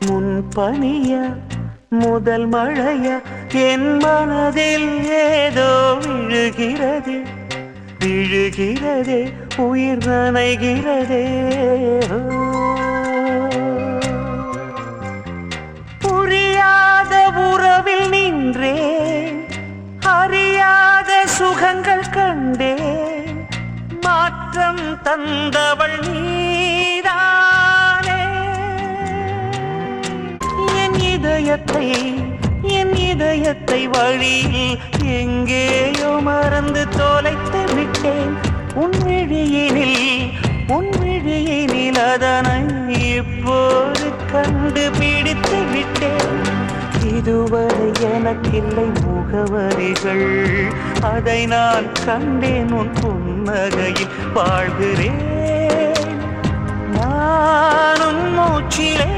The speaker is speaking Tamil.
முன்பனிய முதல் மழைய என் மனதில் ஏதோ விழுகிறதே விழுகிறதே உயிர் நனைகிறதே புரியாத உறவில் நின்றேன் அறியாத சுகங்கள் கண்டேன் மாற்றம் தந்தவள் நீதானே என் இதயத்தை வழியில் எங்கேயோ மறந்து தொலைத்து விட்டேன் உன் விழியினில் அதனை இப்போது கண்டுபிடித்து விட்டேன் இதுவரை எனக்கில்லை முகவரிகள் அதை நான் கண்டேன் உன் புன்னகையில் வாழ்கிறேன் நானும் மூச்சிலே